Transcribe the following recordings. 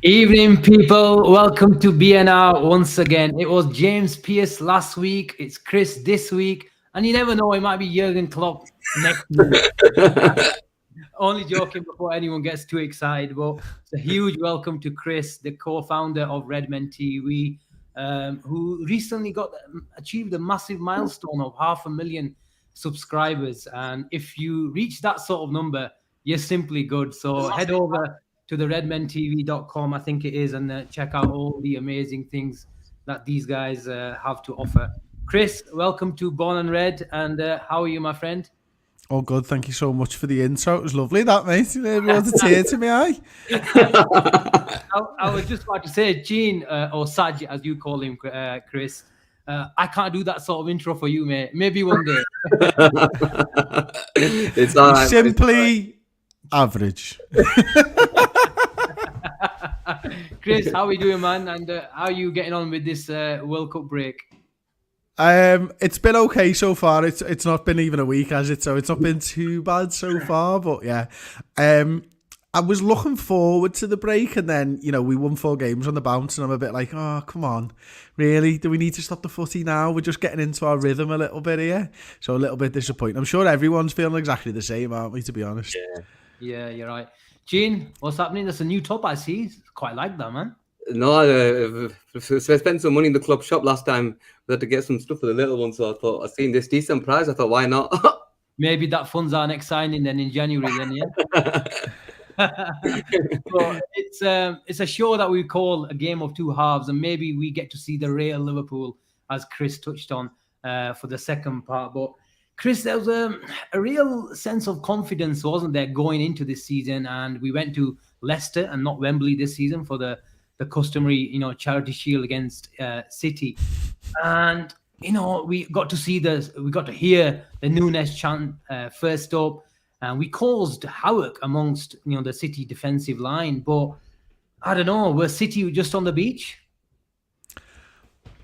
Evening, people. Welcome to BNR once again. It was James Pierce last week. It's Chris this week, and you never know, it might be Jurgen Klopp next week. Only joking before anyone gets too excited, but it's a huge welcome to Chris, the co-founder of Redmen TV, who recently got achieved a massive milestone of 500,000 subscribers. And if you reach that sort of number, you're simply good. So head over to the redmentv.com, I think it is, and check out all the amazing things that these guys have to offer. Chris, welcome to Born and Red, and how are you, my friend? Oh, good. Thank you so much for the intro. It was lovely, that, mate. You brought a tear to me eye. I was just about to say, Gene, or Saj, as you call him, Chris. I can't do that sort of intro for you, mate. Maybe one day. It's all right. Simply average. Chris, how are you doing, man? And how are you getting on with this World Cup break? It's been okay so far. It's not been even a week, has it? So it's not been too bad so far. But yeah, I was looking forward to the break, and then we won 4 games on the bounce, and I'm a bit like, oh, come on, really? Do we need to stop the footy now? We're just getting into our rhythm a little bit here, so a little bit disappointing. I'm sure everyone's feeling exactly the same, aren't we? To be honest. Yeah, you're right. Gene, what's happening? There's a new top I see. Quite like that, man. No, so I spent some money in the club shop last time. We had to get some stuff for the little one, so I thought I've seen this decent price. I thought, why not? Maybe that funds our next signing then in January. Then So it's a show that we call a game of two halves, and maybe we get to see the real Liverpool, as Chris touched on for the second part. But Chris, there was a real sense of confidence, wasn't there, going into this season? And we went to Leicester and not Wembley this season for the customary, charity shield against City. And we got to hear the Nunez chant first up, and we caused havoc amongst the City defensive line. But I don't know, were City just on the beach?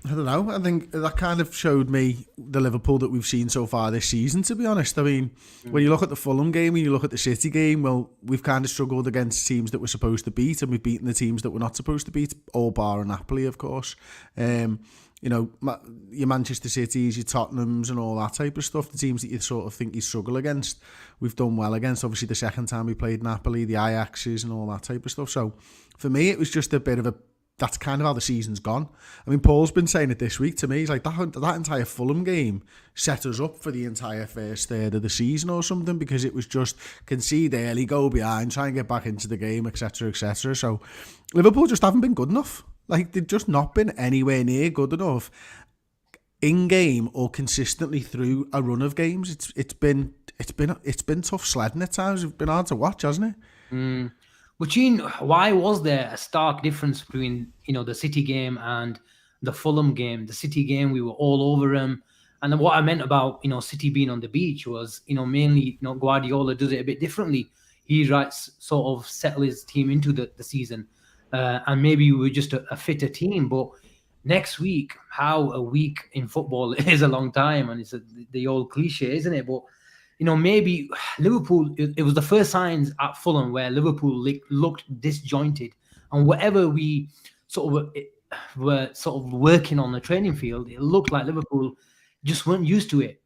I don't know. I think that kind of showed me the Liverpool that we've seen so far this season, to be honest. I mean, when you look at the Fulham game and you look at the City game, well, we've kind of struggled against teams that we're supposed to beat, and we've beaten the teams that we're not supposed to beat, all bar Napoli, of course. Your Manchester Cities, your Tottenhams and all that type of stuff, the teams that you sort of think you struggle against, we've done well against. Obviously, the second time we played Napoli, the Ajaxes and all that type of stuff. So, for me, it was just a bit of that's kind of how the season's gone. I mean, Paul's been saying it this week to me. He's like, that entire Fulham game set us up for the entire first third of the season or something, because it was just concede early, go behind, try and get back into the game, etc., etc. So Liverpool just haven't been good enough. Like, they've just not been anywhere near good enough in game or consistently through a run of games. It's been tough sledding at times. It's been hard to watch, hasn't it? But Gene, why was there a stark difference between the City game and the Fulham game? The City game, we were all over them, and what I meant about City being on the beach was mainly Guardiola does it a bit differently. He sort of settle his team into the season, and maybe we were just a fitter team. But next week, how a week in football is a long time, and it's the old cliche, isn't it? But maybe Liverpool, it was the first signs at Fulham where Liverpool looked disjointed. And whatever we were sort of working on the training field, it looked like Liverpool just weren't used to it.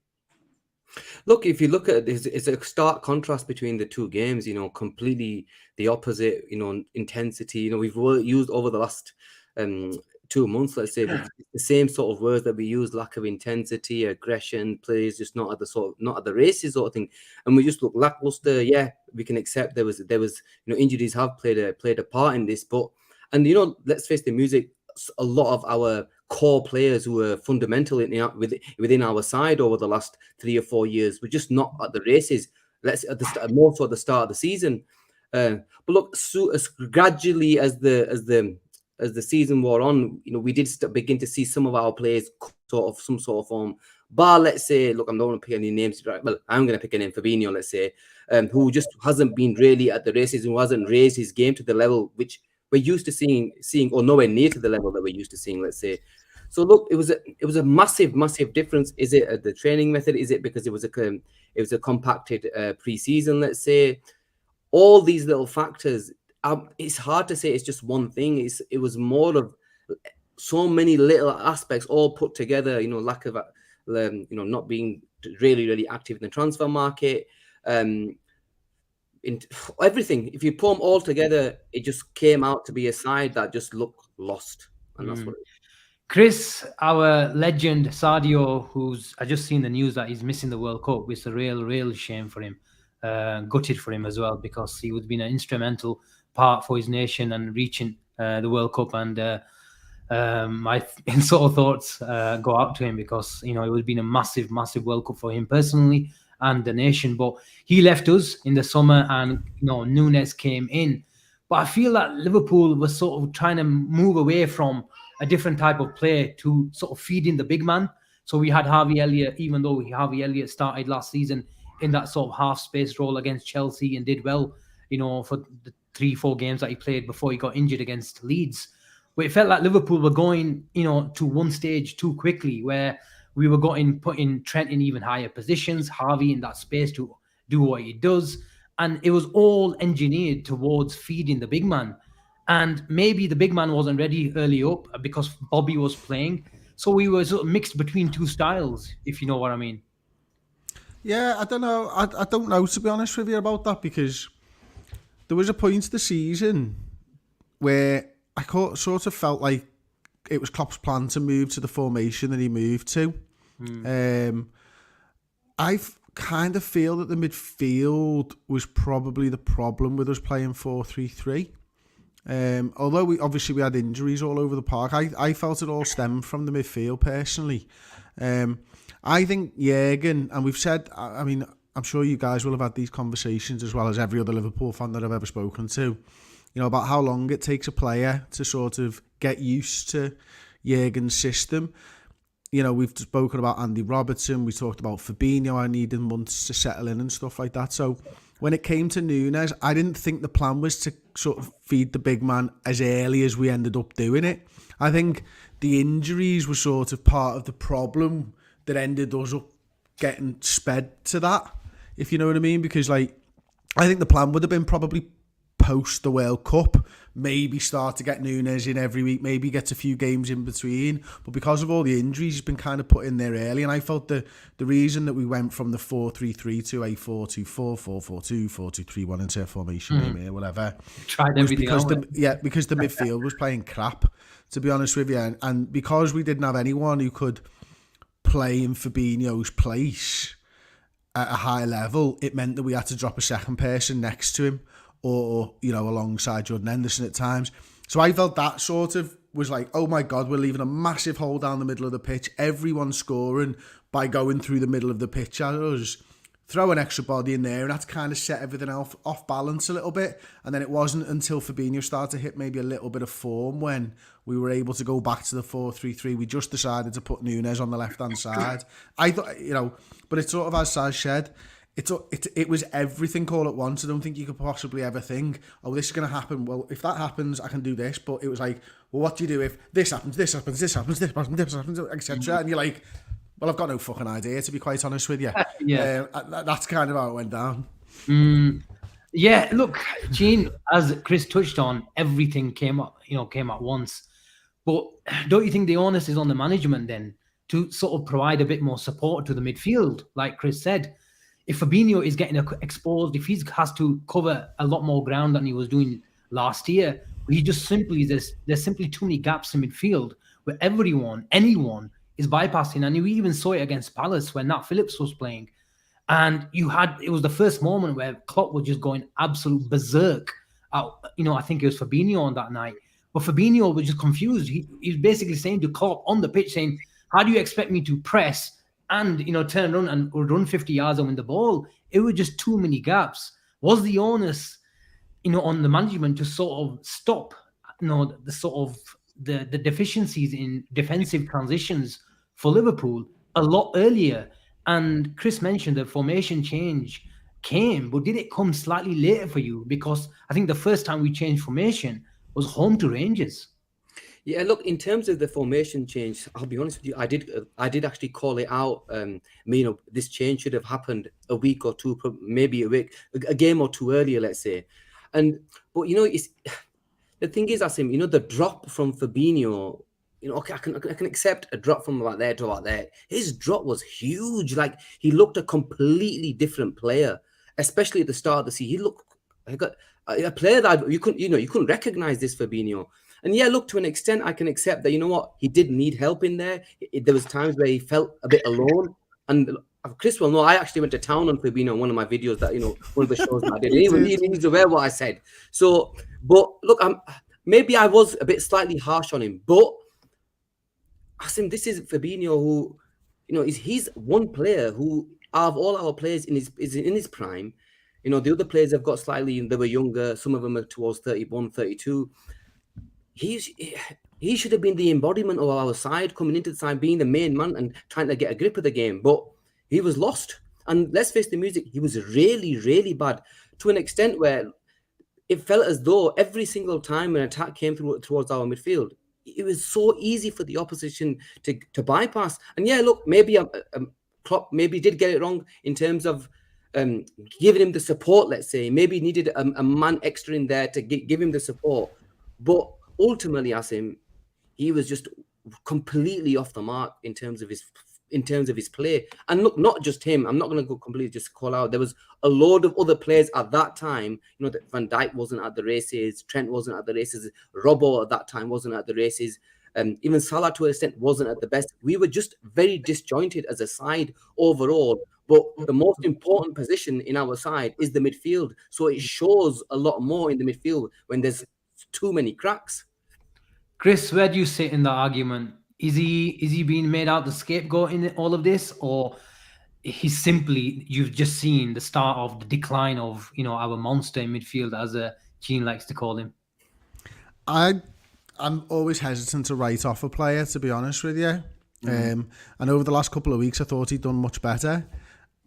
Look, if you look at it, it's a stark contrast between the two games, completely the opposite, intensity. We've used over the last 2 months, let's say, the same sort of words that we use: lack of intensity, aggression, players just not at the races sort of thing, and we just look lackluster. Yeah, we can accept there was injuries have played a part in this, but let's face the music. A lot of our core players who were fundamental within our side over the last 3 or 4 years were just not at the races. More so at the start of the season, but look, so as gradually as the season wore on, we did begin to see some of our players some sort of form. Bar, let's say, look, I'm not going to pick any names, right? Well, I'm going to pick a name, Fabinho, let's say, who just hasn't been really at the races and hasn't raised his game to the level which we're used to seeing, or nowhere near to the level that we're used to seeing, let's say. So look, it was a massive difference. Is it the training method? Is it because it was a compacted pre-season, let's say? All these little factors it's hard to say it's just one thing. It was more of so many little aspects all put together. Lack of not being really active in the transfer market. In everything, if you put them all together, it just came out to be a side that just looked lost, and that's what it is. Chris, our legend Sadio, I just seen the news that he's missing the World Cup. It's a real shame for him. Gutted for him as well, because he would have been an instrumental part for his nation and reaching the World Cup. And my sort of thoughts go out to him, because it would have been a massive World Cup for him personally and the nation. But he left us in the summer, and Nunez came in. But I feel that Liverpool was sort of trying to move away from a different type of play to sort of feed in the big man. So we had Harvey Elliott, even though Harvey Elliott started last season in that sort of half space role against Chelsea and did well, for the 3-4 games that he played before he got injured against Leeds. But it felt like Liverpool were going, to one stage too quickly, where we were putting Trent in even higher positions, Harvey in that space to do what he does. And it was all engineered towards feeding the big man. And maybe the big man wasn't ready early up because Bobby was playing. So we were sort of mixed between two styles, if you know what I mean. Yeah, I don't know. I don't know, to be honest with you, about that, because there was a point of the season where I sort of felt like it was Klopp's plan to move to the formation that he moved to. I kind of feel that the midfield was probably the problem with us playing 4-3-3. Although we had injuries all over the park, I felt it all stemmed from the midfield personally. I think Jürgen, and we've said, I mean, I'm sure you guys will have had these conversations as well as every other Liverpool fan that I've ever spoken to, about how long it takes a player to sort of get used to Jürgen's system. We've spoken about Andy Robertson, we talked about Fabinho, I needed months to settle in and stuff like that. So when it came to Nunez, I didn't think the plan was to sort of feed the big man as early as we ended up doing it. I think the injuries were sort of part of the problem that ended us up getting sped to that, if you know what I mean. Because, I think the plan would have been probably post the World Cup, maybe start to get Nunez in every week, maybe get a few games in between. But because of all the injuries, he's been kind of put in there early. And I felt the reason that we went from the 4-3-3 to a 4-2-4, 4-4-2, 4-2-3-1 into a formation, maybe, whatever. Tried everything because out. because the midfield was playing crap, to be honest with you. And because we didn't have anyone who could play in Fabinho's place at a high level, it meant that we had to drop a second person next to him, or alongside Jordan Henderson at times. So I felt that sort of was like, oh my God, we're leaving a massive hole down the middle of the pitch. Everyone's scoring by going through the middle of the pitch at us. Throw an extra body in there, and that's kind of set everything off balance a little bit. And then it wasn't until Fabinho started to hit maybe a little bit of form when we were able to go back to the 4-3-3. We just decided to put Nunez on the left-hand side. I thought, but it's sort of, as Saz said, it was everything all at once. I don't think you could possibly ever think, oh, this is going to happen. Well, if that happens, I can do this. But it was like, well, what do you do if this happens, etc. And you're like, well, I've got no fucking idea, to be quite honest with you. Yeah. That's kind of how it went down. Yeah, look, Gene, as Chris touched on, everything came at once. But don't you think the onus is on the management then to sort of provide a bit more support to the midfield, like Chris said? If Fabinho is getting exposed, if he has to cover a lot more ground than he was doing last year, there's simply too many gaps in midfield where anyone is bypassing. And we even saw it against Palace when Nat Phillips was playing. And it was the first moment where Klopp was just going absolute berserk. I think it was Fabinho on that night. But Fabinho was just confused. He was basically saying to Klopp on the pitch, saying, how do you expect me to press and turn around and run 50 yards and win the ball? It was just too many gaps. Was the onus, on the management to sort of stop, the deficiencies in defensive transitions for Liverpool a lot earlier? And Chris mentioned the formation change came, but did it come slightly later for you? Because I think the first time we changed formation was home to Rangers. Yeah, look, in terms of the formation change, I'll be honest with you, I did actually call it out. This change should have happened a week or two, maybe a week, a game or two earlier, let's say. But it's the thing is, Asim, the drop from Fabinho. Okay, I can accept a drop from about there to about there. His drop was huge. Like, he looked a completely different player, especially at the start of the season. He looked like a player that you couldn't recognize this Fabinho. And yeah, look, to an extent, I can accept that. You know what? He did need help in there. There was times where he felt a bit alone. And Chris will know, I actually went to town on Fabinho in one of my videos that, one of the shows that I did. He's aware what I said. So, but look, maybe I was a bit slightly harsh on him, but Asim, this is Fabinho who, he's one player who, out of all our players is in his prime. The other players have got slightly, they were younger. Some of them are towards 31, 32. He should have been the embodiment of our side, coming into the side, being the main man and trying to get a grip of the game. But he was lost. And let's face the music, he was really, really bad, to an extent where it felt as though every single time an attack came towards our midfield, it was so easy for the opposition to bypass. And yeah, look, maybe Klopp maybe did get it wrong in terms of giving him the support, let's say. Maybe he needed a man extra in there to give him the support. But ultimately, Asim, he was just completely off the mark in terms of his play. And look, not just him. I'm not going to go completely just call out. There was a load of other players at that time. That Van Dijk wasn't at the races. Trent wasn't at the races. Robbo at that time wasn't at the races. Even Salah, to an extent, wasn't at the best. We were just very disjointed as a side overall. But the most important position in our side is the midfield. So it shows a lot more in the midfield when there's too many cracks. Chris, where do you sit in the argument? Is he being made out the scapegoat in all of this, or he's simply, you've just seen the start of the decline of our monster in midfield, as Gene likes to call him? I'm always hesitant to write off a player, to be honest with you. And over the last couple of weeks, I thought he'd done much better.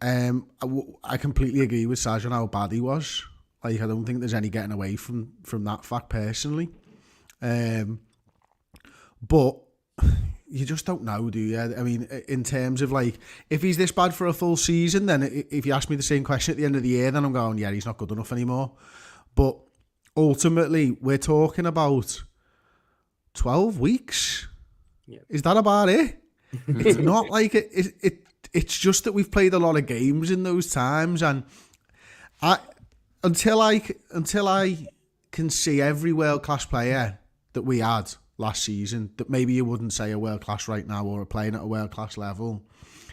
I completely agree with Saj on how bad he was. Like, I don't think there's any getting away from that fact personally. But you just don't know, do you? I mean, in terms of, like, if he's this bad for a full season, then if you ask me the same question at the end of the year, then I'm going, yeah, he's not good enough anymore. But ultimately, we're talking about 12 weeks. Yeah. Is that about it? It's not like it's just that we've played a lot of games in those times, and until I can see every world-class player that we had last season, that maybe you wouldn't say are world-class right now or are playing at a world-class level,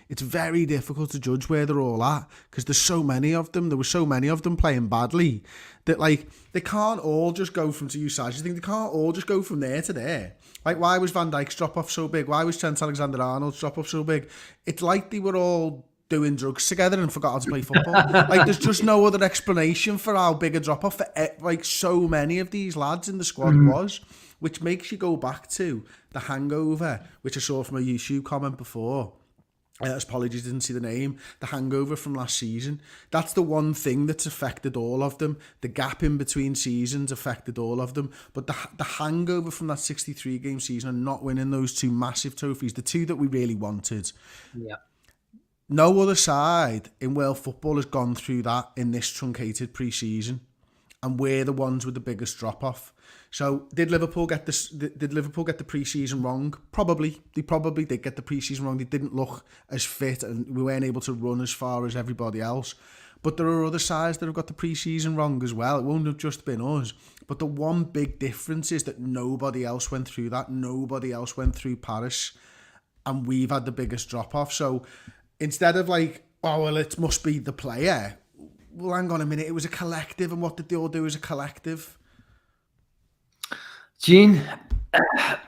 it's very difficult to judge where they're all at, because there's so many of them. There were so many of them playing badly that, like, they can't all just go from, to use Saj, I think they can't all just go from there to there. Like, why was Van Dijk's drop-off so big? Why was Trent Alexander-Arnold's drop-off so big? It's like they were all doing drugs together and forgot how to play football. Like, there's just no other explanation for how big a drop-off for, like, so many of these lads in the squad was, which makes you go back to the hangover, which I saw from a YouTube comment before. Apologies, didn't see the name. The hangover from last season. That's the one thing that's affected all of them. The gap in between seasons affected all of them. But the hangover from that 63-game season and not winning those two massive trophies, the two that we really wanted. Yeah. No other side in world football has gone through that in this truncated pre-season, and we're the ones with the biggest drop-off. So did Liverpool get the pre-season wrong? Probably. They probably did get the pre-season wrong. They didn't look as fit, and we weren't able to run as far as everybody else. But there are other sides that have got the pre-season wrong as well. It won't have just been us. But the one big difference is that nobody else went through that. Nobody else went through Paris, and we've had the biggest drop-off. So instead of like, oh, well, it must be the player. Well, hang on a minute. It was a collective, and what did they all do as a collective? Gene,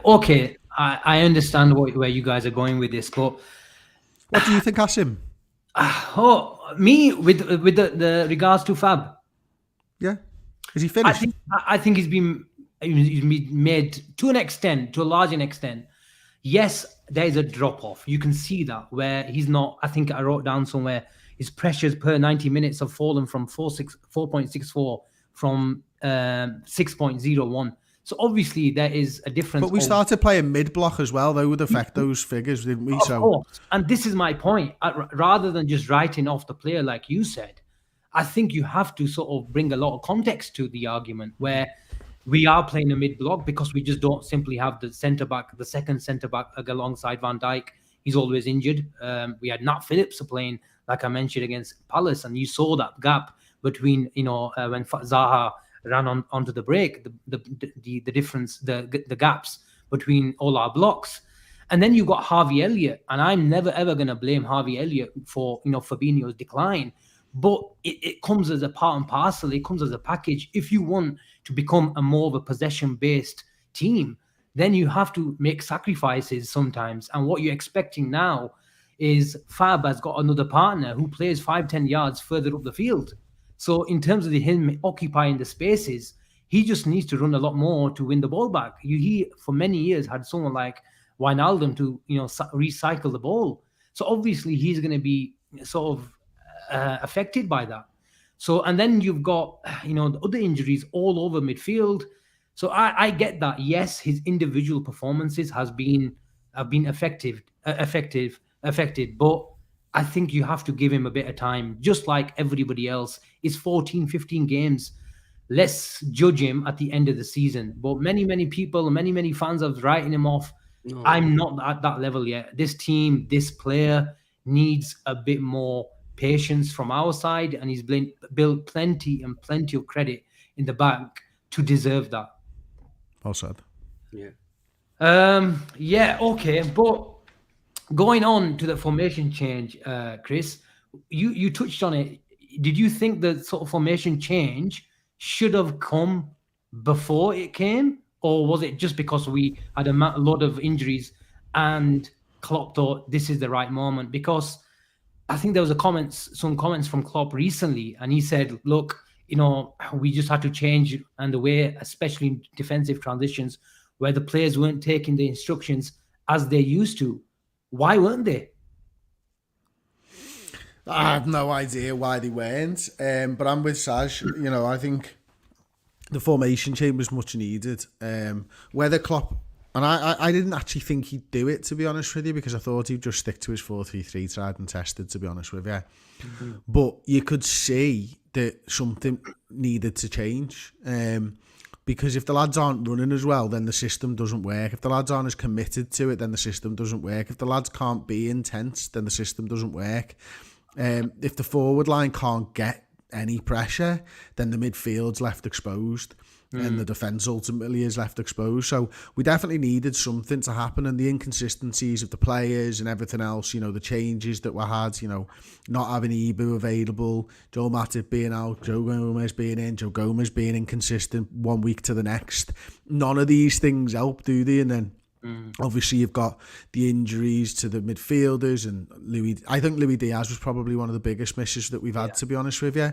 okay, I understand where you guys are going with this, but what do you think, Asim? Me with the regards to Fab. Yeah, is he finished? I think he's been made to a large extent. Yes, there is a drop off. You can see that where he's not. I think I wrote down somewhere his pressures per 90 minutes have fallen from 4.64 from 6.01. So obviously there is a difference. But we started playing mid-block as well. That would affect those figures, didn't we? Of course. And this is my point. Rather than just writing off the player like you said, I think you have to sort of bring a lot of context to the argument where we are playing a mid block because we just don't simply have the centre back, the second centre back alongside Van Dijk. He's always injured. We had Nat Phillips playing, like I mentioned, against Palace, and you saw that gap between, when Zaha ran onto the break, the difference, the gaps between all our blocks. And then you got Harvey Elliott, and I'm never ever going to blame Harvey Elliott for Fabinho's decline, but it comes as a part and parcel. It comes as a package. If you want to become a more of a possession-based team, then you have to make sacrifices sometimes. And what you're expecting now is Fab has got another partner who plays 5-10 yards further up the field. So in terms of him occupying the spaces, he just needs to run a lot more to win the ball back. He for many years had someone like Wijnaldum to recycle the ball. So obviously he's going to be sort of affected by that. So, and then you've got the other injuries all over midfield. So I get that. Yes, his individual performances have been affected, but I think you have to give him a bit of time, just like everybody else. It's 14, 15 games. Let's judge him at the end of the season. But many people, many fans are writing him off. No. I'm not at that level yet. This team, this player needs a bit more patience from our side, and he's built plenty of credit in the bank to deserve that. Well said. Yeah. Okay. But going on to the formation change, Chris, you touched on it. Did you think the sort of formation change should have come before it came, or was it just because we had a lot of injuries and Klopp thought this is the right moment? Because I think there was some comments from Klopp recently, and he said, look, we just had to change and the way, especially in defensive transitions, where the players weren't taking the instructions as they used to. Why weren't they? I have no idea why they weren't, but I'm with Saj. I think the formation change was much needed. Whether Klopp, and I didn't actually think he'd do it, to be honest with you, because I thought he'd just stick to his 4-3-3, tried and tested, to be honest with you. Mm-hmm. But you could see that something needed to change. Because if the lads aren't running as well, then the system doesn't work. If the lads aren't as committed to it, then the system doesn't work. If the lads can't be intense, then the system doesn't work. If the forward line can't get any pressure, then the midfield's left exposed. And the defence ultimately is left exposed. So we definitely needed something to happen, and the inconsistencies of the players and everything else, the changes that were had, not having Ibu available, Joe Matip being out, Joe Gomez being in, Joe Gomez being inconsistent one week to the next. None of these things help, do they? And then obviously you've got the injuries to the midfielders, and I think Luis Diaz was probably one of the biggest misses that we've had, to be honest with you.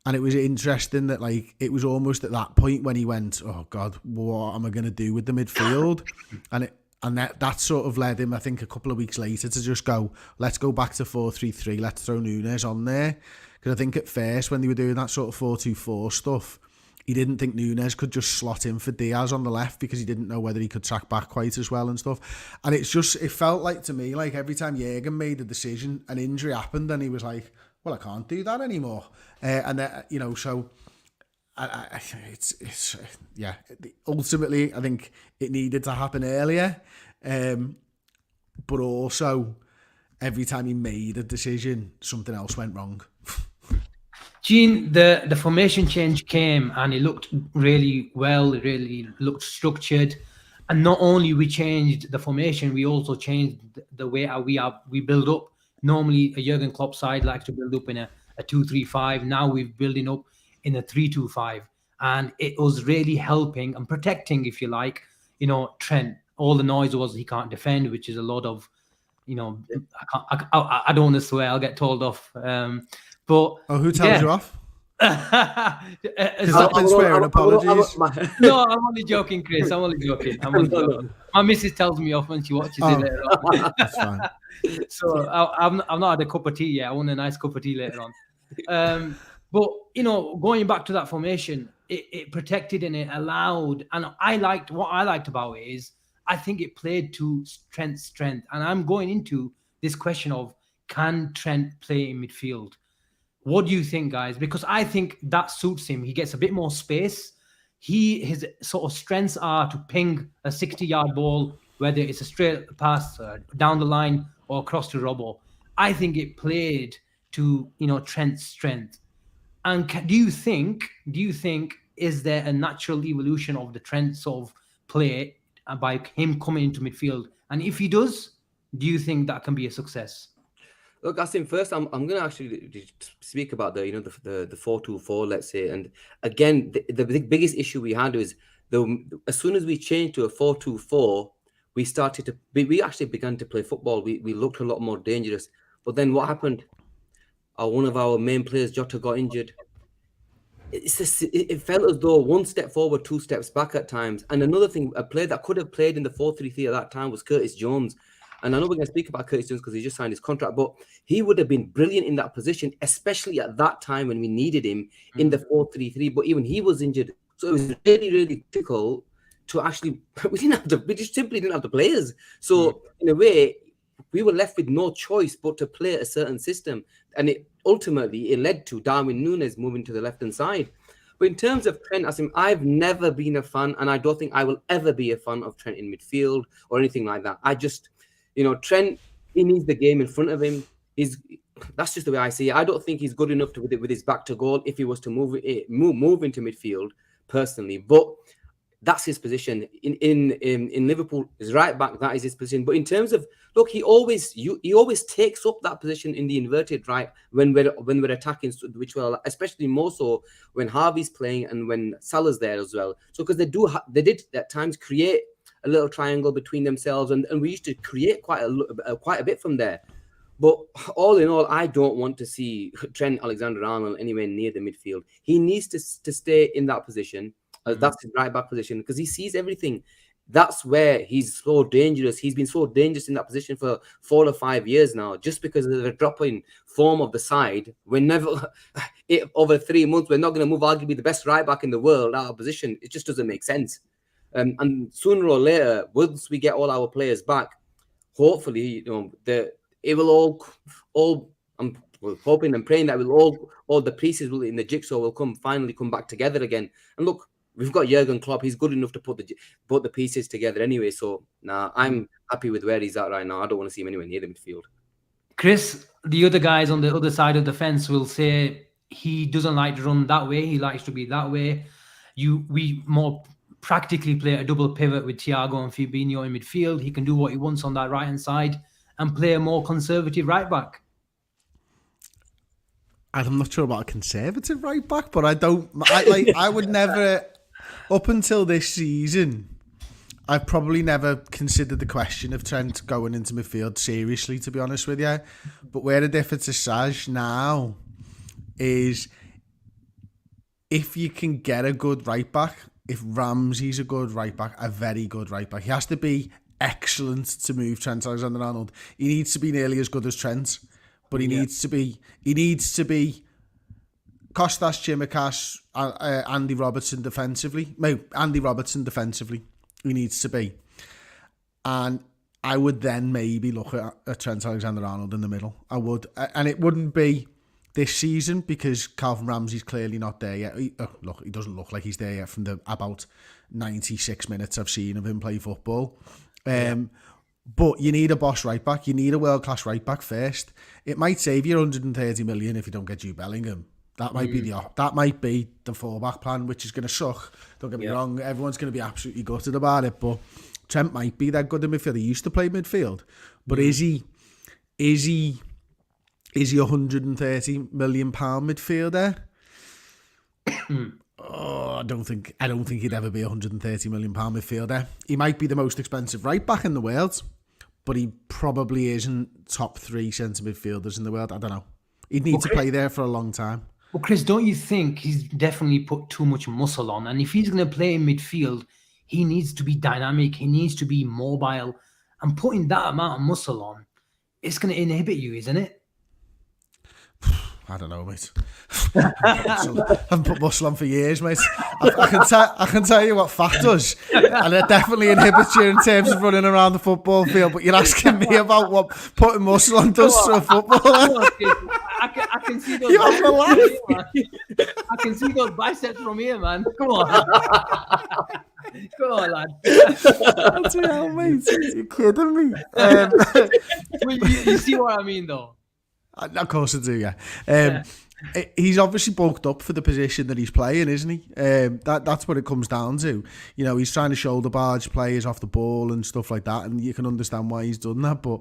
And it was interesting that, it was almost at that point when he went, oh God, what am I going to do with the midfield? And that sort of led him, I think, a couple of weeks later to just go, let's go back to 4-3-3, let's throw Nunez on there. Because I think at first, when they were doing that sort of 4-2-4 stuff, he didn't think Nunez could just slot in for Diaz on the left because he didn't know whether he could track back quite as well and stuff. And it felt like to me, like every time Jurgen made a decision, an injury happened and he was like, well, I can't do that anymore. So ultimately, I think it needed to happen earlier. But also, every time he made a decision, something else went wrong. Gene, the formation change came and it looked really well. It really looked structured. And not only we changed the formation, we also changed the way we build up. Normally, a Jurgen Klopp side likes to build up in a 2-3-5. Now we're building up in a 3-2-5. And it was really helping and protecting, if you like, Trent. All the noise was he can't defend, which is a lot of, I don't want to swear, I'll get told off. Who tells you off? Has that been swearing apologies? No, I'm only joking, Chris. I'm only joking. My missus tells me off when she watches it later on. That's fine. So I've not had a cup of tea yet. I want a nice cup of tea later on. But going back to that formation, it protected and it allowed. And what I liked about it is I think it played to Trent's strength. And I'm going into this question of, can Trent play in midfield? What do you think, guys? Because I think that suits him. He gets a bit more space. His sort of strengths are to ping a 60-yard ball, whether it's a straight pass down the line or across to Robbo. I think it played to Trent's strength. And do you think is there a natural evolution of the Trent sort of play by him coming into midfield? And if he does, do you think that can be a success? Look, Asim, first I'm going to actually speak about the 4-2-4, let's say. And again, the biggest issue we had was as soon as we changed to a 4-2-4, we actually began to play football. We looked a lot more dangerous. But then what happened? One of our main players, Jota, got injured. It felt as though one step forward, two steps back at times. And another thing, a player that could have played in the 4-3-3 at that time was Curtis Jones. And I know we're going to speak about Curtis Jones because he just signed his contract, but he would have been brilliant in that position, especially at that time when we needed him in the 4-3-3. But even he was injured. So it was really, really difficult to actually, we just simply didn't have the players. So in a way, we were left with no choice but to play a certain system. And ultimately, it led to Darwin Nunez moving to the left-hand side. But in terms of Trent, I've never been a fan, and I don't think I will ever be a fan of Trent in midfield or anything like that. I just, Trent, he needs the game in front of him. That's just the way I see it. I don't think he's good enough with his back to goal if he was to move into midfield, personally. But that's his position in Liverpool. His right back, that is his position. But in terms of he always takes up that position in the inverted right when we're attacking, which will especially more so when Harvey's playing and when Salah's there as well. So because they did at times create a little triangle between themselves, and we used to create quite a bit from there. But all in all, I don't want to see Trent Alexander-Arnold anywhere near the midfield. He needs to stay in that position. That's his right back position because he sees everything. That's where he's so dangerous. He's been so dangerous in that position for 4 or 5 years now, just because of the dropping form of the side. Over 3 months, we're not going to move arguably the best right back in the world out of position. It just doesn't make sense. And sooner or later, once we get all our players back, hopefully, it will all. I'm hoping and praying that all the pieces in the jigsaw will finally come back together again. And look, we've got Jurgen Klopp. He's good enough to put the pieces together anyway. So I'm happy with where he's at right now. I don't want to see him anywhere near the midfield. Chris, the other guys on the other side of the fence will say he doesn't like to run that way. He likes to be that way. We more practically play a double pivot with Thiago and Fabinho in midfield. He can do what he wants on that right-hand side and play a more conservative right back. I'm not sure about a conservative right back, but I would never, up until this season, I've probably never considered the question of Trent going into midfield seriously, to be honest with you. But where the difference is Saj now is if you can get a good right back, if Ramsey's a good right back, a very good right back, he has to be excellent to move Trent Alexander-Arnold. He needs to be nearly as good as Trent, but he needs to be Kostas Tsimikas, Andy Robertson defensively. No, Andy Robertson defensively. He needs to be. And I would then maybe look at Trent Alexander-Arnold in the middle. I would. And it wouldn't be this season because Calvin Ramsey's clearly not there yet. He doesn't look like he's there yet from the about 96 minutes I've seen of him play football. But you need a boss right back. You need a world-class right back first. It might save you 130 million if you don't get Jude Bellingham. That might be the fallback plan, which is going to suck. Don't get me wrong. Everyone's going to be absolutely gutted about it. But Trent might be that good in midfield. He used to play midfield, but is he 130 million pound midfielder? I don't think he'd ever be 130 million pound midfielder. He might be the most expensive right back in the world, but he probably isn't top 3 centre midfielders in the world. I don't know. He'd need to play there for a long time. Well, Chris, don't you think he's definitely put too much muscle on? And if he's going to play in midfield, he needs to be dynamic. He needs to be mobile. And putting that amount of muscle on, it's going to inhibit you, isn't it? I don't know, mate. I haven't put muscle on for years, mate. I can tell you what fat does, and it definitely inhibits you in terms of running around the football field. But you're asking me about what putting muscle on does to a footballer. I can see those. You have a laugh. I can see those biceps from here, man. Come on. Come on, lad. What the hell, mate? You're kidding me. You see what I mean, though? Of course I do, yeah. He's obviously bulked up for the position that he's playing, isn't he? That's what it comes down to. You know, he's trying to shoulder barge players off the ball and stuff like that, and you can understand why he's done that. But,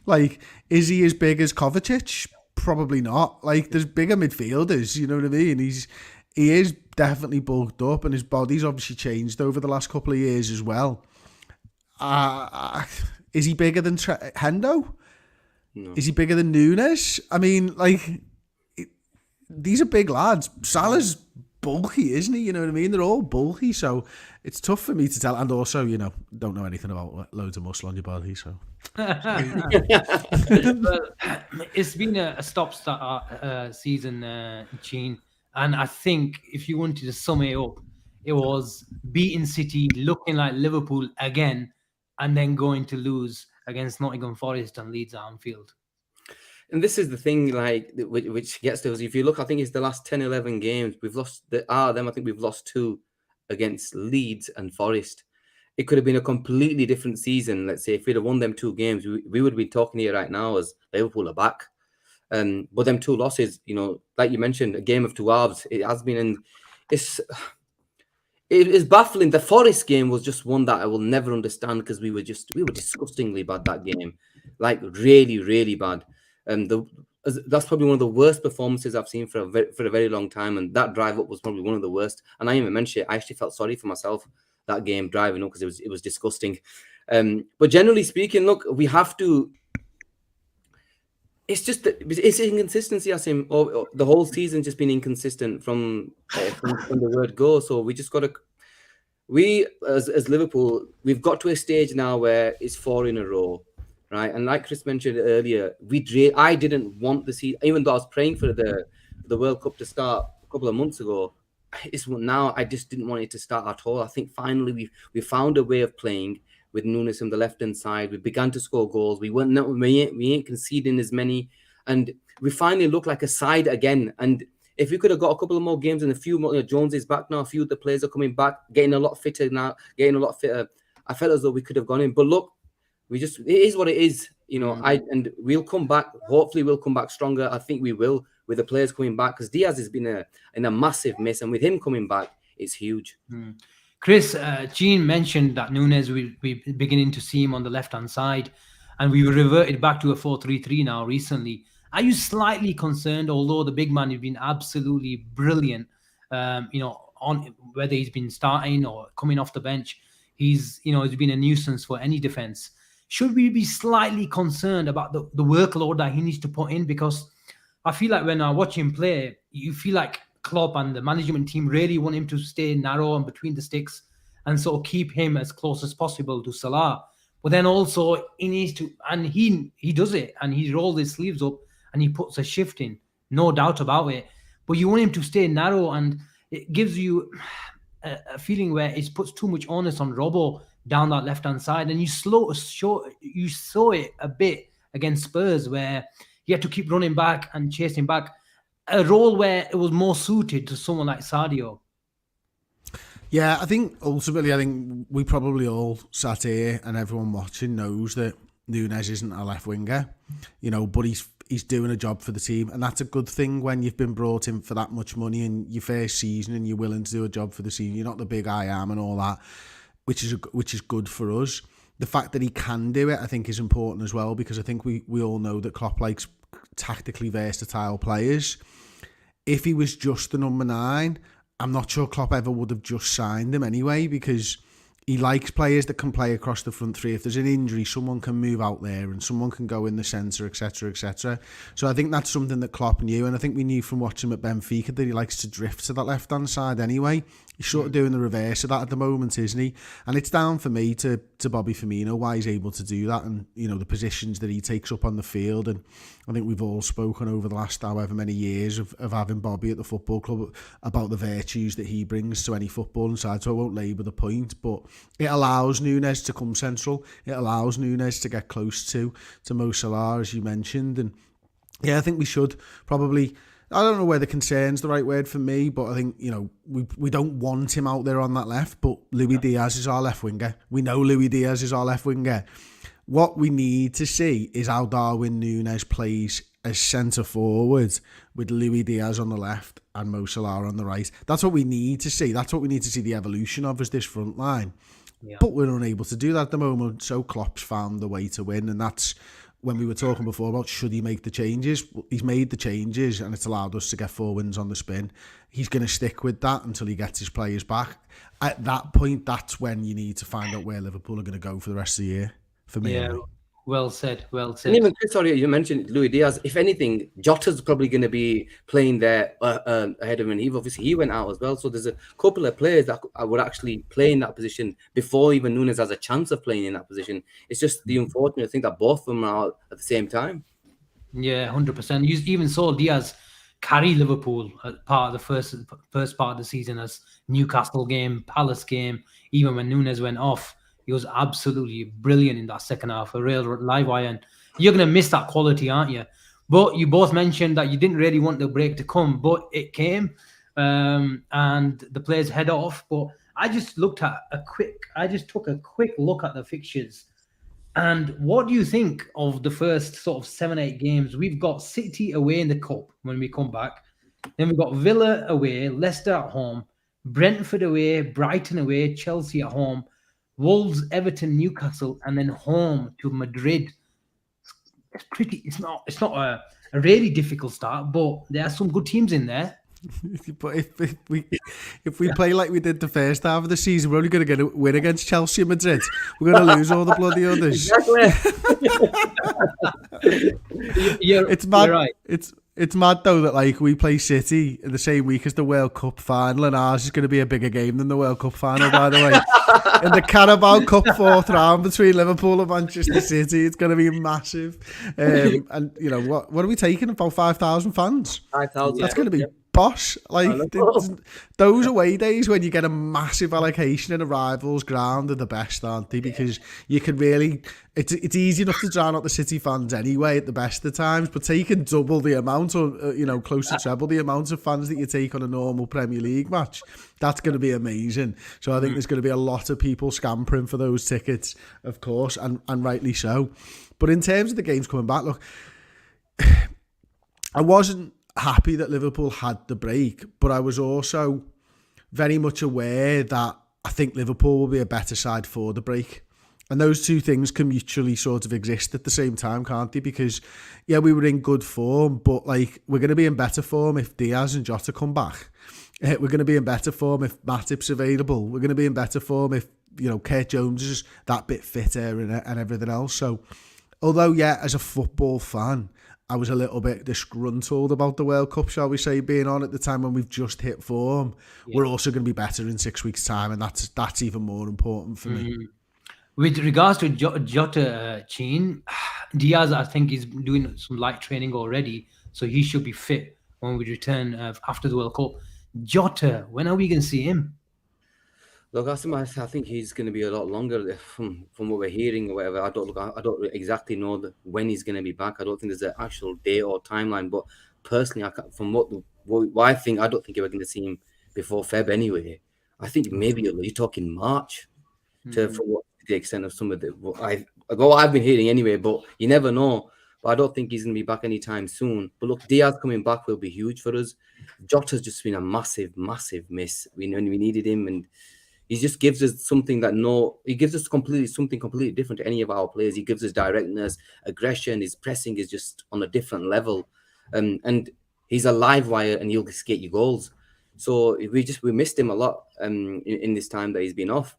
like, is he as big as Kovacic? Probably not. Like, there's bigger midfielders, you know what I mean? He is definitely bulked up, and his body's obviously changed over the last couple of years as well. Is he bigger than Hendo? No. Is he bigger than Nunez? I mean, like, these are big lads. Salah's bulky, isn't he? You know what I mean? They're all bulky, so it's tough for me to tell. And also, you know, don't know anything about loads of muscle on your body, so. Well, it's been a stop-start season, Gene. And I think if you wanted to sum it up, it was beating City, looking like Liverpool again, and then going to lose against Nottingham Forest and Leeds at Anfield. And this is the thing, like, which gets to us. If you look, I think it's the last 10, 11 games, we've lost I think we've lost 2 against Leeds and Forest. It could have been a completely different season. Let's say if we'd have won them 2 games, we would be talking here right now as Liverpool are back. But them 2 losses, you know, like you mentioned, a game of 2 halves, it has been, and it is baffling. The Forest game was just one that I will never understand because we were disgustingly bad that game, like really, really bad. That's probably one of the worst performances I've seen for a very long time, and that drive up was probably one of the worst. And I even mentioned it, I actually felt sorry for myself that game driving up because it was disgusting. But generally speaking, look, we have to. It's just it's inconsistency. I think the whole season just been inconsistent from the word go. So we just got to. We as Liverpool, we've got to a stage now where it's 4 in a row, right? And like Chris mentioned earlier, I didn't want the season, even though I was praying for the World Cup to start a couple of months ago. Now I just didn't want it to start at all. I think finally we found a way of playing with Nunez on the left-hand side. We began to score goals. We ain't conceding as many. And we finally look like a side again. And if we could have got a couple of more games and a few more, Jones is back now, a few of the players are coming back, getting a lot fitter now, I felt as though we could have gone in. But look, it is what it is. You know, and we'll come back. Hopefully we'll come back stronger. I think we will with the players coming back because Diaz has been in a massive miss. And with him coming back, it's huge. Chris, Gene mentioned that Nunez, we're beginning to see him on the left-hand side, and we reverted back to a 4-3-3 now recently. Are you slightly concerned, although the big man has been absolutely brilliant, you know, on whether he's been starting or coming off the bench, he's been a nuisance for any defense. Should we be slightly concerned about the workload that he needs to put in? Because I feel like when I watch him play, you feel like Klopp and the management team really want him to stay narrow and between the sticks and sort of keep him as close as possible to Salah. But then also he needs to, and he does it, and he rolls his sleeves up and he puts a shift in, no doubt about it. But you want him to stay narrow, and it gives you a feeling where it puts too much onus on Robbo down that left-hand side. And you saw it a bit against Spurs where he had to keep running back and chasing back, a role where it was more suited to someone like Sadio. Yeah, I think ultimately, we probably all sat here and everyone watching knows that Nunez isn't a left winger, you know, but he's doing a job for the team, and that's a good thing when you've been brought in for that much money in your first season and you're willing to do a job for the team. You're not the big I am and all that, which is good for us. The fact that he can do it, I think, is important as well, because I think we all know that Klopp likes tactically versatile players. If he was just the number 9, I'm not sure Klopp ever would have just signed him anyway, because he likes players that can play across the front three. If there's an injury, someone can move out there and someone can go in the centre, etc., etc. So I think that's something that Klopp knew, and I think we knew from watching him at Benfica that he likes to drift to that left-hand side anyway. He's sort of doing the reverse of that at the moment, isn't he? And it's down for me to to Bobby Firmino, why he's able to do that, and the positions that he takes up on the field. And I think we've all spoken over the last however many years of having Bobby at the football club about the virtues that he brings to any footballing side. So I won't labour the point, but it allows Nunez to come central. It allows Nunez to get close to Mo Salah, as you mentioned. And yeah, I think we should probably, I don't know whether concern's the right word for me, but I think, we don't want him out there on that left, but Luis Diaz is our left winger. We know Luis Diaz is our left winger. What we need to see is how Darwin Nunez plays as centre forward with Luis Diaz on the left and Mo Salah on the right. That's what we need to see. That's what we need to see the evolution of, is this front line. Yeah. But we're unable to do that at the moment, so Klopp's found the way to win, and that's when we were talking before about should he make the changes. He's made the changes and it's allowed us to get 4 wins on the spin. He's going to stick with that until he gets his players back. At that point, that's when you need to find out where Liverpool are going to go for the rest of the year, for me. Yeah, anyway. well said. And even, sorry, you mentioned Luis Diaz. If anything, Jota's probably going to be playing there ahead of him. Obviously, he went out as well. So there's a couple of players that would actually play in that position before even Nunez has a chance of playing in that position. It's just the unfortunate thing that both of them are out at the same time. Yeah, 100%. You even saw Diaz carry Liverpool as part of the first part of the season, as Newcastle game, Palace game, even when Nunez went off. He was absolutely brilliant in that second half, a real live wire. And you're going to miss that quality, aren't you? But you both mentioned that you didn't really want the break to come, but it came, and the players head off. But I just took a quick look at the fixtures. And what do you think of the first sort of 7-8 games? We've got City away in the Cup when we come back. Then we've got Villa away, Leicester at home, Brentford away, Brighton away, Chelsea at home, Wolves, Everton, Newcastle, and then home to Madrid. It's not a really difficult start, but there are some good teams in there. But if we play like we did the first half of the season, we're only going to get a win against Chelsea and Madrid. We're going to lose all the bloody others. Exactly. It's mad. You're right. It's mad though that like we play City in the same week as the World Cup final, and ours is going to be a bigger game than the World Cup final, by the way. In the Carabao Cup 4th round between Liverpool and Manchester City, it's going to be massive. And what are we taking? About 5,000 fans. 5,000. That's going to be posh. Like those away days when you get a massive allocation in a rival's ground are the best, aren't they? Because you can really, it's easy enough to drown out the City fans anyway at the best of times, but taking double the amount, or close to treble the amount of fans that you take on a normal Premier League match, that's going to be amazing. So I think there's going to be a lot of people scampering for those tickets, of course, and rightly so. But in terms of the games coming back, look, I wasn't happy that Liverpool had the break, but I was also very much aware that I think Liverpool will be a better side for the break. And those two things can mutually sort of exist at the same time, can't they? Because, yeah, we were in good form, but like we're going to be in better form if Diaz and Jota come back. We're going to be in better form if Matip's available. We're going to be in better form if, Kurt Jones is that bit fitter and everything else. So, although, yeah, as a football fan, I was a little bit disgruntled about the World Cup, shall we say, being on at the time when we've just hit form. Yeah. We're also going to be better in 6 weeks' time, and that's even more important for me. With regards to Jota, Chin, Diaz, I think, is doing some light training already, so he should be fit when we return after the World Cup. Jota, when are we going to see him? Look, I think he's going to be a lot longer from what we're hearing or whatever. I don't exactly know when he's going to be back. I don't think there's an actual date or timeline. But personally, from what I think, I don't think we're going to see him before Feb anyway. I think maybe you're talking March for what the extent of some of what I've been hearing anyway. But you never know. But I don't think he's going to be back anytime soon. But look, Diaz coming back will be huge for us. Jota's just been a massive, massive miss. We needed him, and he just gives us something he gives us something completely different to any of our players. He gives us directness, aggression. His pressing is just on a different level. And he's a live wire and he'll just get you goals. So we missed him a lot in this time that he's been off.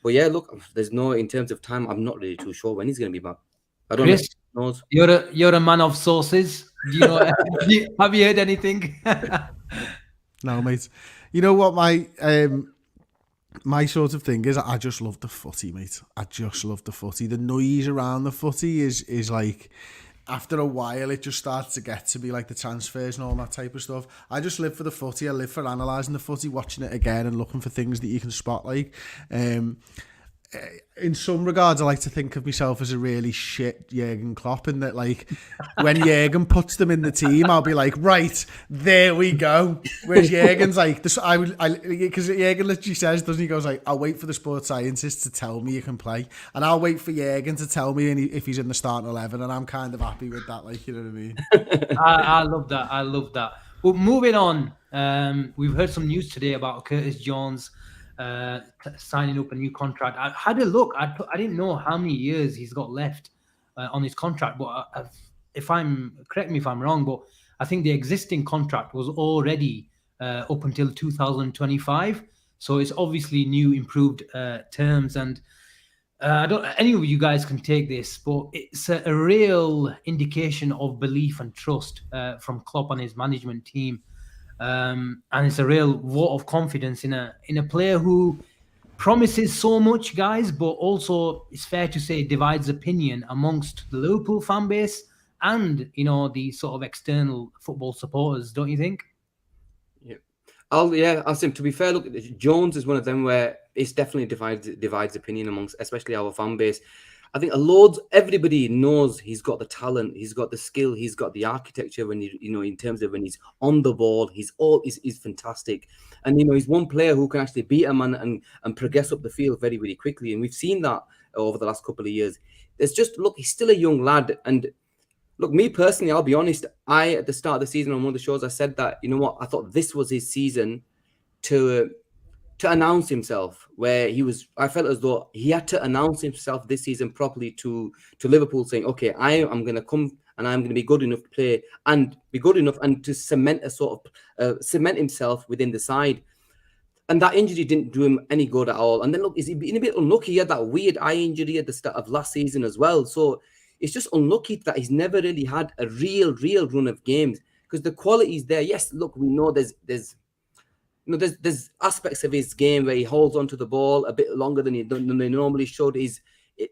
But yeah, look, in terms of time, I'm not really too sure when he's going to be back. I don't Chris, know. You're a man of sources. Do you know? Have you heard anything? No, mate. You know what, my sort of thing is I just love the footy, mate. I just love the footy. The noise around the footy is like, after a while, it just starts to get to be like the transfers and all that type of stuff. I just live for the footy. I live for analysing the footy, watching it again and looking for things that you can spot. Like, in some regards, I like to think of myself as a really shit Jurgen Klopp, in that, like, when Jurgen puts them in the team, I'll be like, right, there we go. Whereas Jurgen's like, this, because Jurgen literally says, doesn't he, goes like, I'll wait for the sports scientist to tell me you can play, and I'll wait for Jurgen to tell me if he's in the starting 11, and I'm kind of happy with that, like, you know what I mean? I love that. I love that. But moving on, we've heard some news today about Curtis Jones signing up a new contract. I had a look. I didn't know how many years he's got left on his contract, but correct me if I'm wrong, but I think the existing contract was already up until 2025. So it's obviously new, improved terms. And I don't. Any of you guys can take this, but it's a real indication of belief and trust from Klopp and his management team. And it's a real vote of confidence in a player who promises so much, guys, but also it's fair to say divides opinion amongst the Liverpool fan base and, you know, the sort of external football supporters, don't you think? Yeah. I'll say, to be fair, look, Jones is one of them where it's definitely divides opinion amongst, especially our fan base. I think everybody knows he's got the talent, he's got the skill, he's got the architecture. When in terms of when he's on the ball, he's fantastic, and he's one player who can actually beat a man and progress up the field very, very quickly. And we've seen that over the last couple of years. He's still a young lad, and look, me personally, I'll be honest. At the start of the season on one of the shows, I said that I thought this was his season to announce himself, where I felt as though he had to announce himself this season properly to Liverpool, saying, okay, I am going to come and I'm going to be good enough to play and be good enough and to cement cement himself within the side. And that injury didn't do him any good at all. And then look, is he been a bit unlucky? He had that weird eye injury at the start of last season as well. So it's just unlucky that he's never really had a real run of games, because the quality is there. Yes, look, we know there's aspects of his game where he holds onto the ball a bit longer than they normally should.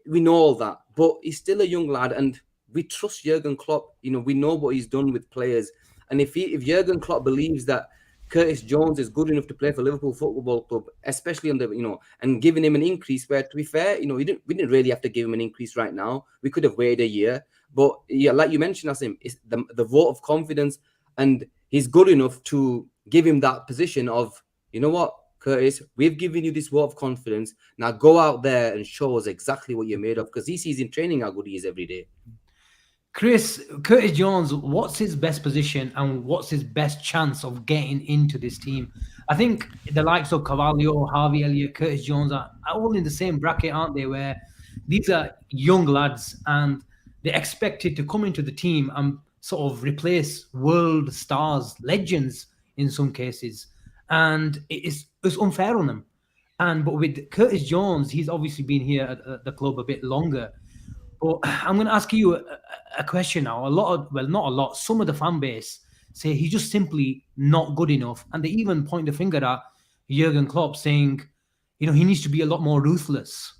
We know all that, but he's still a young lad, and we trust Jurgen Klopp. We know what he's done with players, and if Jurgen Klopp believes that Curtis Jones is good enough to play for Liverpool Football Club, especially on the and giving him an increase, where, to be fair, we didn't really have to give him an increase right now. We could have waited a year, but yeah, like you mentioned, Asim, it's the vote of confidence, and he's good enough to give him that position of, you know what, Curtis, we've given you this vote of confidence. Now go out there and show us exactly what you're made of, because he sees in training how good he is every day. Chris, Curtis Jones, what's his best position and what's his best chance of getting into this team? I think the likes of Carvalho, Harvey Elliott, Curtis Jones are all in the same bracket, aren't they? Where these are young lads and they're expected to come into the team and sort of replace world stars, legends in some cases. And it's unfair on them. But with Curtis Jones, he's obviously been here at the club a bit longer. But I'm going to ask you a question now. Not a lot. Some of the fan base say he's just simply not good enough. And they even point the finger at Jurgen Klopp, saying, he needs to be a lot more ruthless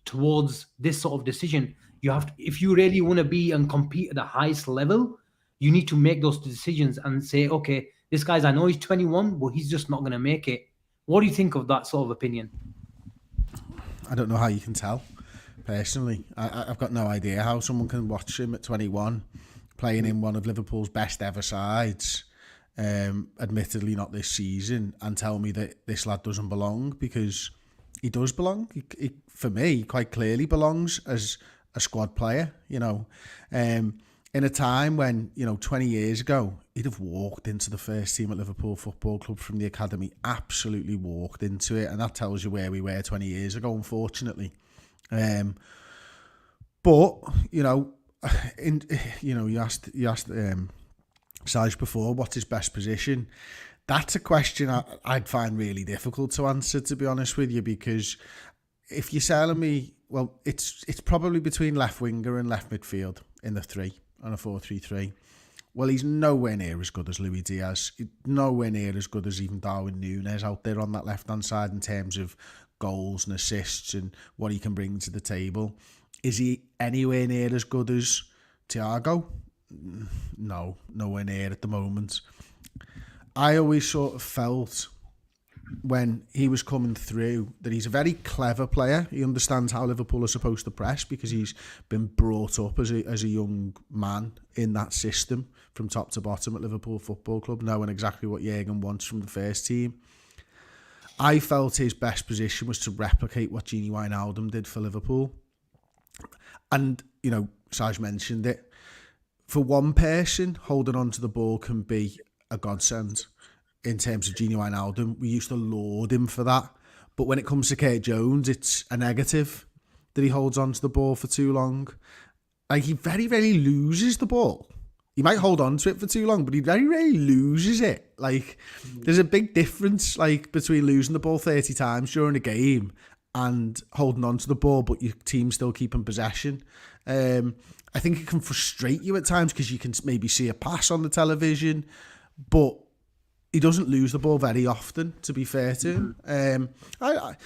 towards this sort of decision. If you really want to be and compete at the highest level, you need to make those decisions and say, okay, this guy's, I know he's 21, but he's just not going to make it. What do you think of that sort of opinion? I don't know how you can tell. Personally, I've got no idea how someone can watch him at 21 playing in one of Liverpool's best ever sides, admittedly not this season, and tell me that this lad doesn't belong, because he does belong. He, for me, quite clearly belongs as a squad player, in a time when, 20 years ago, he'd have walked into the first team at Liverpool Football Club from the academy, absolutely walked into it, and that tells you where we were 20 years ago, unfortunately. But you asked Saj before, what's his best position? That's a question I'd find really difficult to answer, to be honest with you, because if you're telling me, well, it's probably between left winger and left midfield in the 3 on a 4-3-3. Well, he's nowhere near as good as Luis Diaz. Nowhere near as good as even Darwin Nunez out there on that left-hand side in terms of goals and assists and what he can bring to the table. Is he anywhere near as good as Thiago? No, nowhere near at the moment. I always sort of felt when he was coming through that he's a very clever player. He understands how Liverpool are supposed to press because he's been brought up as a young man in that system from top to bottom at Liverpool Football Club, knowing exactly what Jurgen wants from the first team. I felt his best position was to replicate what Gini Wijnaldum did for Liverpool. And, you know, Saj mentioned it. For one person, holding on to the ball can be a godsend. In terms of Gini Wijnaldum, we used to laud him for that. But when it comes to Kurt Jones, it's a negative that he holds on to the ball for too long. Like, he very rarely loses the ball. He might hold on to it for too long, but he very rarely loses it. Like, there's a big difference, like, between losing the ball 30 times during a game and holding on to the ball, but your team still keeping possession. I think it can frustrate you at times because you can maybe see a pass on the television, but he doesn't lose the ball very often, to be fair to him. But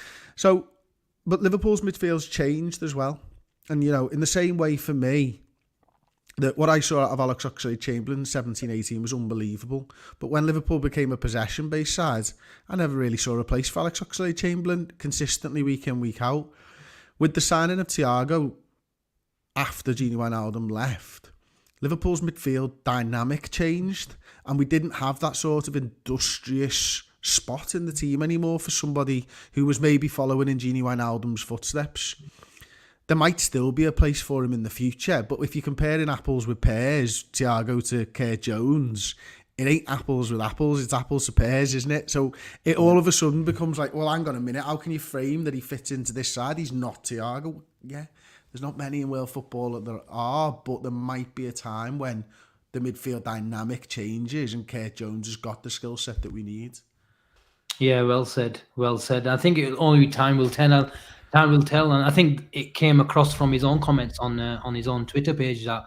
Liverpool's midfield's changed as well. And, you know, in the same way for me, that what I saw out of Alex Oxlade-Chamberlain 17-18 was unbelievable. But when Liverpool became a possession-based side, I never really saw a place for Alex Oxlade-Chamberlain consistently week in, week out. With the signing of Thiago after Gini Wijnaldum left, Liverpool's midfield dynamic changed, and we didn't have that sort of industrious spot in the team anymore for somebody who was maybe following in Gini Wijnaldum's footsteps. There might still be a place for him in the future, but if you're comparing apples with pears, Thiago to Kurt Jones, it ain't apples with apples, it's apples to pears, isn't it? So it all of a sudden becomes like, well, hang on a minute, how can you frame that he fits into this side? He's not Thiago. Yeah, there's not many in world football that there are, but there might be a time when the midfield dynamic changes and Kurt Jones has got the skill set that we need. Yeah, well said. Well said. I think only time will tell. Time will tell, and I think it came across from his own comments on his own Twitter page that,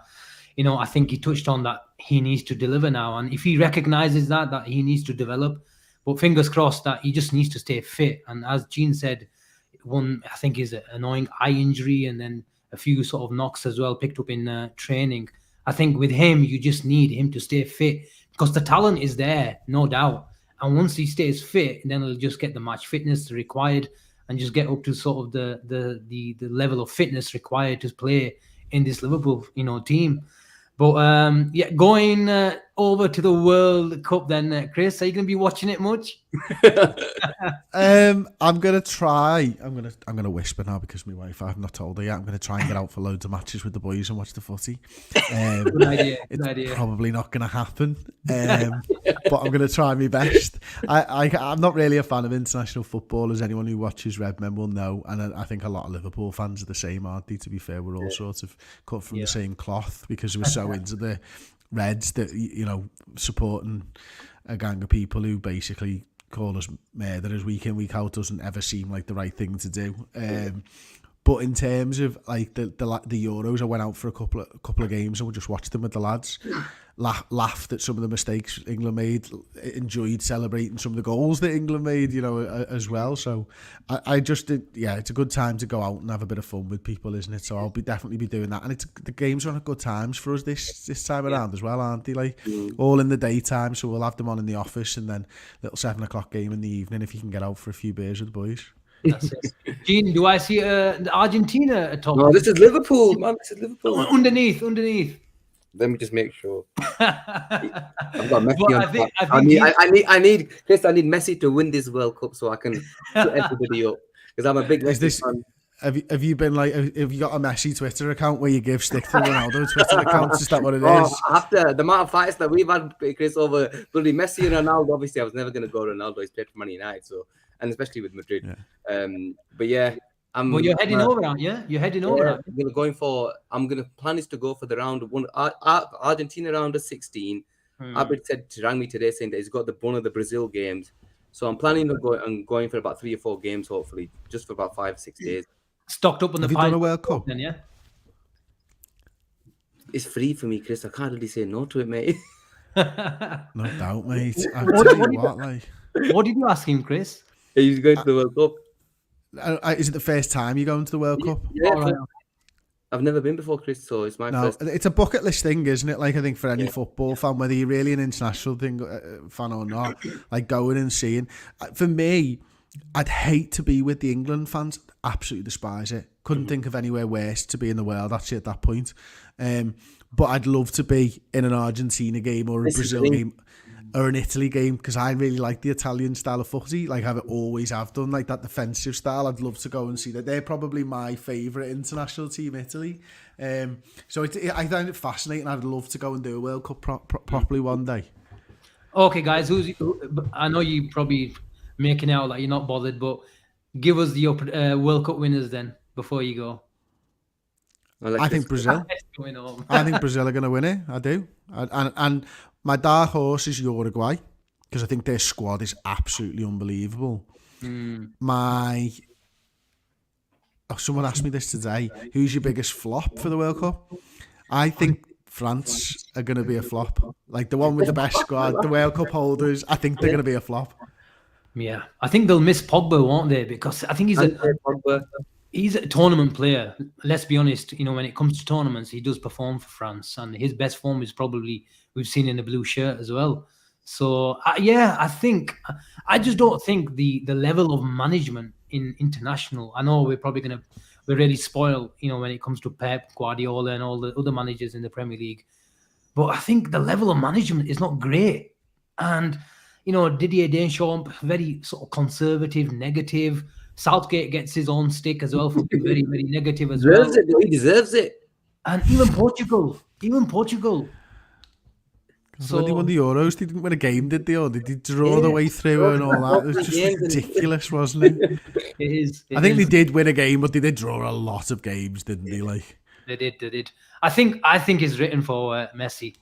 you know, I think he touched on that he needs to deliver now, and if he recognises that he needs to develop, but fingers crossed that he just needs to stay fit. And as Gene said, one I think is an annoying eye injury, and then a few sort of knocks as well picked up in training. I think with him, you just need him to stay fit because the talent is there, no doubt. And once he stays fit, then he'll just get the match fitness required and just get up to sort of the level of fitness required to play in this Liverpool, you know, team. But yeah, going over to the World Cup then, Chris, are you going to be watching it much? I'm gonna try. I'm gonna whisper now because my wife, I've not told her yet. I'm gonna try and get out for loads of matches with the boys and watch the footy. Good idea. It's probably not gonna happen, but I'm gonna try my best. I'm not really a fan of international football, as anyone who watches Redmen will know, and I think a lot of Liverpool fans are the same, aren't they? To be fair, we're all sort of cut from the same cloth because we're so into the Reds that, you know, supporting a gang of people who basically call us murderers week in, week out doesn't ever seem like the right thing to do. But in terms of like the Euros, I went out for a couple of games and we just watched them with the lads. Laughed at some of the mistakes England made, enjoyed celebrating some of the goals that England made, you know, as well. So I just did, yeah, it's a good time to go out and have a bit of fun with people, isn't it? So I'll definitely be doing that. And the games are on at good times for us this time around as well, aren't they? Like all in the daytime, so we'll have them on in the office and then little 7:00 game in the evening if you can get out for a few beers with the boys. That's it. Gene, do I see Argentina at all? No, this is Liverpool, man. This is Liverpool. Underneath. Let me just make sure. I've got Messi Well, I need Chris. I need Messi to win this World Cup so I can put everybody up because I'm a big Messi fan. Have you been like? Have you got a Messi Twitter account where you give stick to Ronaldo Twitter accounts? Is that what it is? After the amount of fights that we've had, Chris, over bloody Messi and Ronaldo. Obviously, I was never going to go Ronaldo. He's played for Man United, so and especially with Madrid. Yeah. But yeah. Well, you're heading over, aren't you? You're heading over. I'm gonna plan is to go for the round of one Argentina round of 16. Abid said to rang me today saying that he's got one of the Brazil games, so I'm planning on going for about 3 or 4 games, hopefully, just for about 5 or 6 days. Stocked up on the. Have you done a World Cup? Then, yeah. It's free for me, Chris. I can't really say no to it, mate. No doubt, mate. I'll tell you what, like. What did you ask him, Chris? He's going to the World Cup. Is it the first time you're going to the World Cup? Yeah, All right. I've never been before, Chris, so it's my No, first. it's a bucket list thing, isn't it? Like, I think for any football fan, whether you're really an international fan or not, like going and seeing. For me, I'd hate to be with the England fans. Absolutely despise it. Couldn't think of anywhere worse to be in the world, actually, at that point. But I'd love to be in an Argentina game or a Brazil game or an Italy game, because I really like the Italian style of footy. Like, I've always have done, like that defensive style. I'd love to go and see that. They're probably my favourite international team, Italy. So I find it fascinating. I'd love to go and do a World Cup properly one day. Okay, guys, I know you probably making out like you're not bothered, but give us the World Cup winners then before you go. I think Brazil. I think Brazil are going to win it. I do. And my dark horse is Uruguay, because I think their squad is absolutely unbelievable. Someone asked me this today. Who's your biggest flop for the World Cup? I think France are going to be a flop. Like the one with the best squad, the World Cup holders, I think they're going to be a flop. Yeah, I think they'll miss Pogba, won't they? Because I think he's a tournament player. Let's be honest, when it comes to tournaments, he does perform for France, and his best form is probably we've seen in the blue shirt as well. So I just don't think the level of management in international. I know we're really spoiled, when it comes to Pep, Guardiola, and all the other managers in the Premier League. But I think the level of management is not great, and Didier Deschamps, very sort of conservative, negative. Southgate gets his own stick as well for being very, very negative as well. He deserves it. And even Portugal. So when they won the Euros, they didn't win a game, did they? Or did they draw the way through and all that? It was just ridiculous, wasn't it? It is. I think they did win a game, but they did draw a lot of games, didn't they? Like they did. I think it's written for Messi.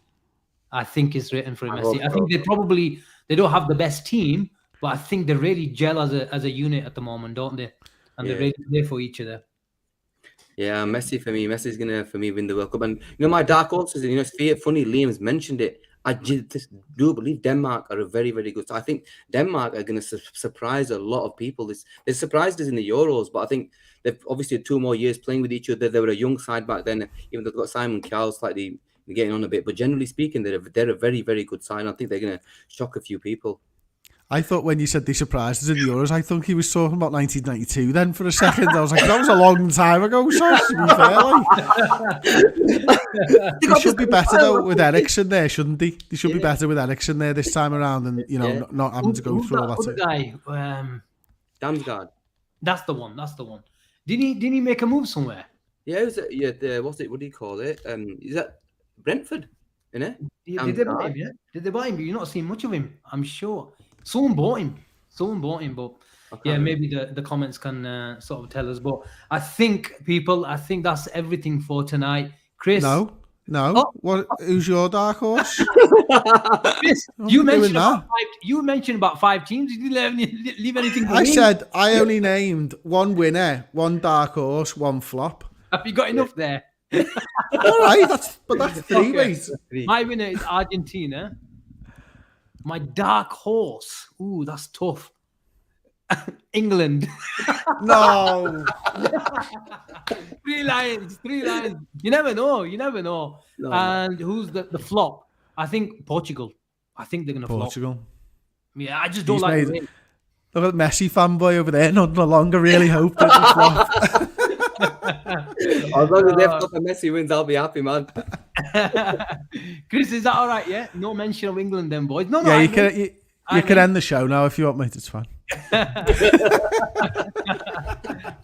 I think it's written for Messi. I think they don't have the best team, but I think they really gel as a unit at the moment, don't they? And they're really there for each other. Yeah, Messi for me. Messi's gonna for me win the World Cup. And my dark horses. It's funny. Liam's mentioned it. I just do believe Denmark are a very, very good. So I think Denmark are going to surprise a lot of people. They surprised us in the Euros, but I think they've obviously had 2 more years playing with each other. They were a young side back then. Even though they've got Simon Cowell slightly getting on a bit, but generally speaking, they're a very, very good side. I think they're going to shock a few people. I thought when you said they surprised us in the Euros, I thought he was talking about 1992 then for a second. I was like, that was a long time ago, so to be fair. They should be better though with Eriksen there, shouldn't they? They should be better with Eriksen there this time around and, not having to go through all that. Other guy, Damsgaard. That's the one. Didn't he make a move somewhere? Yeah, what's it? What do you call it? Is that Brentford? Isn't it? Did they buy him? Yeah. Did they buy him? But you're not seeing much of him, I'm sure. Someone bought him, but maybe the comments can sort of tell us. But I think that's everything for tonight. Chris? No. Oh. Who's your dark horse? Chris, you mentioned about 5 teams. Did you leave anything? I said I only named 1 winner, 1 dark horse, 1 flop. Have you got enough there? All right, that's 3 ways. My winner is Argentina. My dark horse. Ooh, that's tough. England. No. 3 lions. You never know. No. And who's the flop? I think Portugal. I think they're going to flop. Portugal. Yeah, I just don't like it. Look at Messi fanboy over there. No longer really hope that they flop. As long as they've got the Messi wins, I'll be happy, man. Chris, is that all right? Yeah, no mention of England, then, boys. No. Yeah, you can end the show now if you want, mate. It's fine.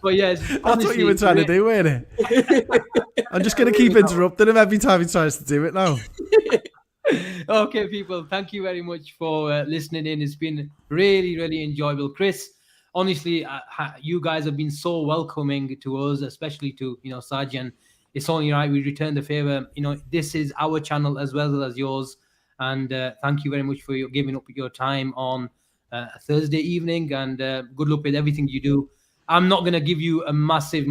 But yes, that's what you were trying to do, weren't it? I'm just going to keep interrupting him every time he tries to do it now. Okay, people, thank you very much for listening in. It's been really, really enjoyable. Chris, honestly, you guys have been so welcoming to us, especially to Sajan. It's only right we return the favor. This is our channel as well as yours, and thank you very much for giving up your time on a Thursday evening. And good luck with everything you do. I'm not gonna give you a massive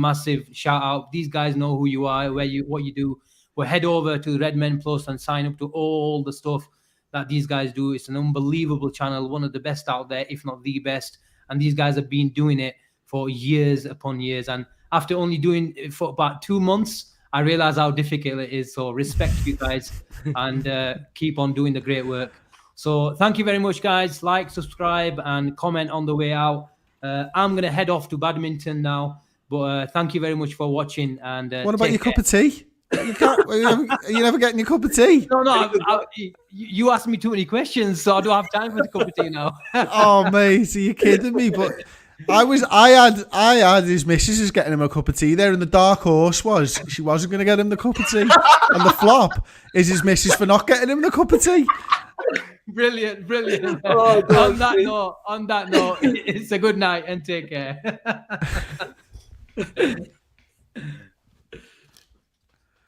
shout out. These guys know who you are, what you do. Well, head over to Red Men Plus and sign up to all the stuff that these guys do. It's an unbelievable channel, one of the best out there, if not the best. And these guys have been doing it for years upon years. And after only doing it for about 2 months, I realized how difficult it is. So respect you guys, and keep on doing the great work. So thank you very much, guys. Like, subscribe, and comment on the way out. I'm going to head off to badminton now, but thank you very much for watching. And what about your cup of tea? Are you never getting your cup of tea? No, you asked me too many questions, so I don't have time for the cup of tea now. Oh, mate, are you kidding me? But I had his missus is getting him a cup of tea there, and the dark horse was she wasn't going to get him the cup of tea, and the flop is his missus for not getting him the cup of tea. Brilliant. Oh, On that note, it's a good night and take care.